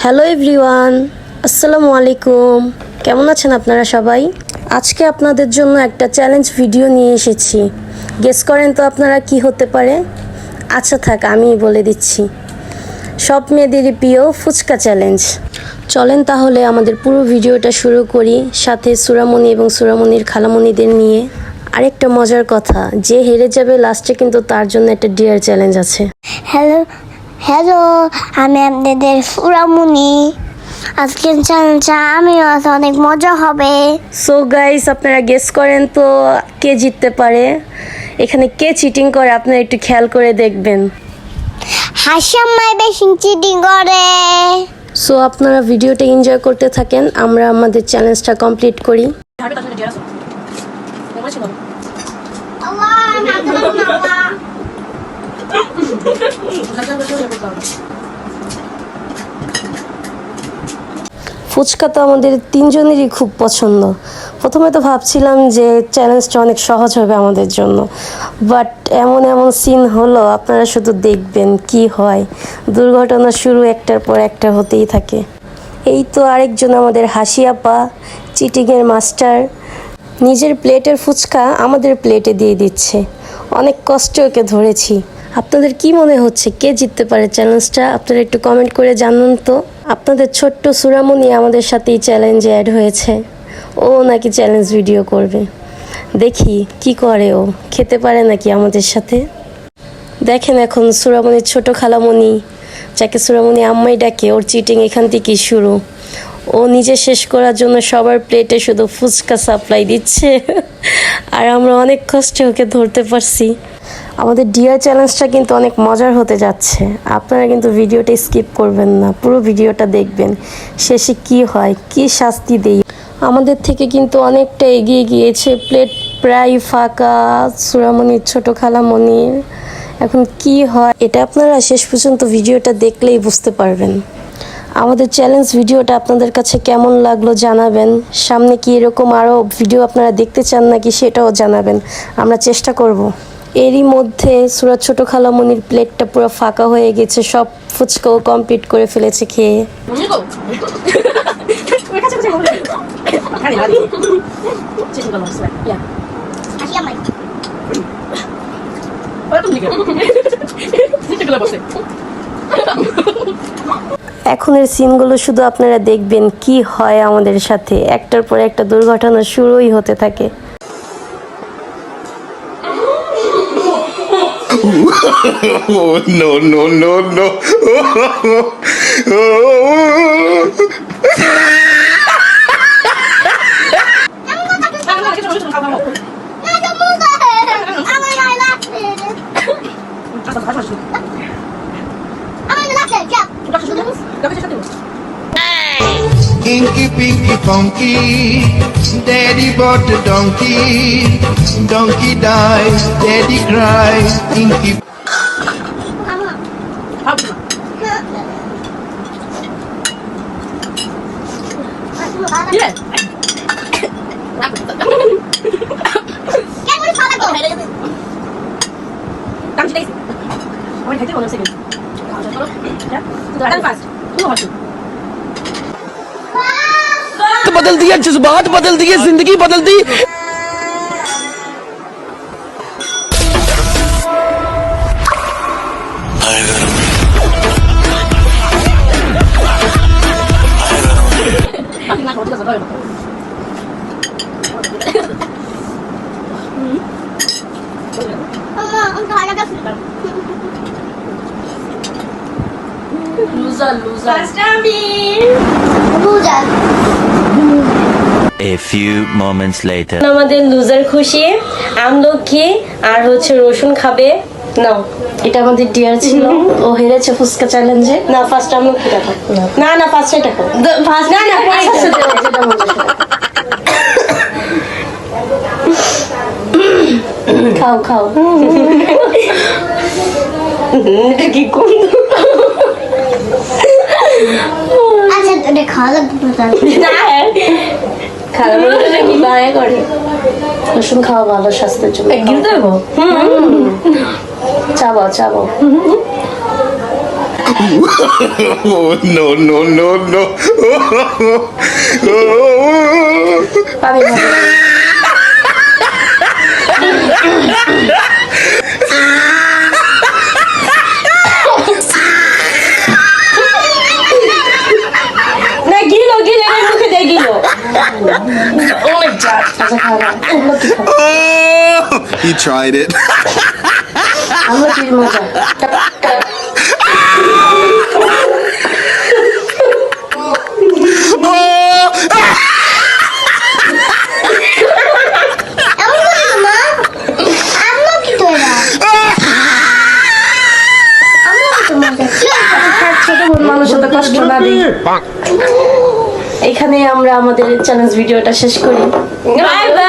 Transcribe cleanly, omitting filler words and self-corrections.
Hello everyone, আসসালামু আলাইকুম। কেমন আছেন আপনারা সবাই? আজকে আপনাদের জন্য একটা চ্যালেঞ্জ ভিডিও নিয়ে এসেছি। গেস করেন তো আপনারা কি হতে পারে? আচ্ছা থাক, আমিই বলে দিচ্ছি। সব মেয়েদেরই প্রিয় ফুচকা চ্যালেঞ্জ। চলেন তাহলে আমাদের পুরো ভিডিওটা শুরু করি, সাথে সুরামণি এবং সুরামণির খালামণিদের নিয়ে। আরেকটা মজার কথা, যে হেরে যাবে লাস্টে কিন্তু তার জন্য একটা ডিয়ার চ্যালেঞ্জ আছে। হ্যালো, আমি আপনাদের সুরামণি। আজকের চ্যালেঞ্জটা আমিও আজ অনেক মজা হবে। সো গাইস, আপনারা গেস করেন তো কে জিততে পারে। এখানে কে চিটিং করে আপনারা একটু খেয়াল করে দেখবেন। হাসাম্মাই বেশি চিটিং করে। সো আপনারা ভিডিওটা এনজয় করতে থাকেন, আমরা আমাদের চ্যালেঞ্জটা কমপ্লিট করি। ফুচকা তো আমাদের তিনজনেরই খুব পছন্দ। প্রথমে তো ভাবছিলাম যে চ্যালেঞ্জটা অনেক সহজ হবে আমাদের জন্য, বাট এমন সিন হলো, আপনারা শুধু দেখবেন কি হয়। দুর্ঘটনা শুরু একটার পর একটা হতেই থাকে। এই তো আরেকজন আমাদের হাসি আপা, চিটিংয়ের মাস্টার, নিজের প্লেটের ফুচকা আমাদের প্লেটে দিয়ে দিচ্ছে। অনেক কষ্টে ওকে ধরেছি। আপনাদের কি মনে হচ্ছে কে জিততে পারে চ্যালেঞ্জটা? আপনারা একটু কমেন্ট করে জানুন তো। আপনাদের ছোট্ট সুরামণি আমাদের সাথেই চ্যালেঞ্জে অ্যাড হয়েছে। ও নাকি চ্যালেঞ্জ ভিডিও করবে, দেখি কি করে। ও খেতে পারে নাকি আমাদের সাথে। দেখেন এখন সুরামণির ছোট খালামণি, যাকে সুরামণি আম্মাই ডাকে, ওর চিটিং এখান থেকেই শুরু। ও নিজে শেষ করার জন্য সবার প্লেটে শুধু ফুচকা সাপ্লাই দিচ্ছে, আর আমরা অনেক কষ্টে ওকে ধরতে পারছি। আমাদের ডিয়ার চ্যালেঞ্জটা কিন্তু অনেক মজার হতে যাচ্ছে। আপনারা কিন্তু ভিডিওটা স্কিপ করবেন না, পুরো ভিডিওটা দেখবেন। শেষে কি হয়, কি শাস্তি দেই। আমাদের থেকে কিন্তু অনেকটা এগিয়ে গিয়েছে, প্লেট প্রায় ফাঁকা সুরামণির ছোট খালামণির। এখন কি হয় এটা আপনারা শেষ পর্যন্ত ভিডিওটা দেখলেই বুঝতে পারবেন। আমাদের চ্যালেঞ্জ ভিডিওটা আপনাদের কাছে কেমন লাগলো জানাবেন। সামনে কি এরকম আরও ভিডিও আপনারা দেখতে চান নাকি সেটাও জানাবেন, আমরা চেষ্টা করব। এরই মধ্যে সুরাত ছোট খালামণির প্লেটটা পুরো ফাঁকা হয়ে গেছে, সব ফুচকাও কমপ্লিট করে ফেলেছে খেয়ে। এখনের সিনগুলো শুধু আপনারা দেখবেন কি হয় আমাদের সাথে। একটার পর একটা দুর্ঘটনা শুরুই হতে থাকে। Oh, no, no, no, no. Inky, pinky, funky, daddy bought a donkey, donkey died, daddy cried, inky. बदल दिया, जज्बात बदल दिए, जिंदगी बदल दी। A few moments later. আমাদের লুজার খুশি, আমলকি আর হচ্ছে রসুন খাবে। নাও, এটা আমাদের ডিয়ার ছিল, ও হেরেছে ফুচকা চ্যালেঞ্জে। না ফার্স্ট আমলকি খাও, না ফার্স্ট এটা খাও, ফার্স্ট না যেটা মজা খাও খাও। এটা কি কোন আচ্ছা, এটা খাওয়া লাগবে না। খালামণিটা কি বায় করে? রসুন খাওয়া ভালো স্বাস্থ্যের জন্য। গিলতে দেবো? চাবাও Oh, no, no, no, no. পানি খাবে। না গিলো গিলে মুখে দিয়ে গিলো অনেক যা আচ্ছা খাওয়া He tried it. আমরা কি মজা আম্মু কি তোরা আম্মু তোমাদের ছোট বোন মানুষের তো কষ্ট না দিই এখানে আমরা আমাদের চ্যালেঞ্জ ভিডিওটা শেষ করি বাই বাই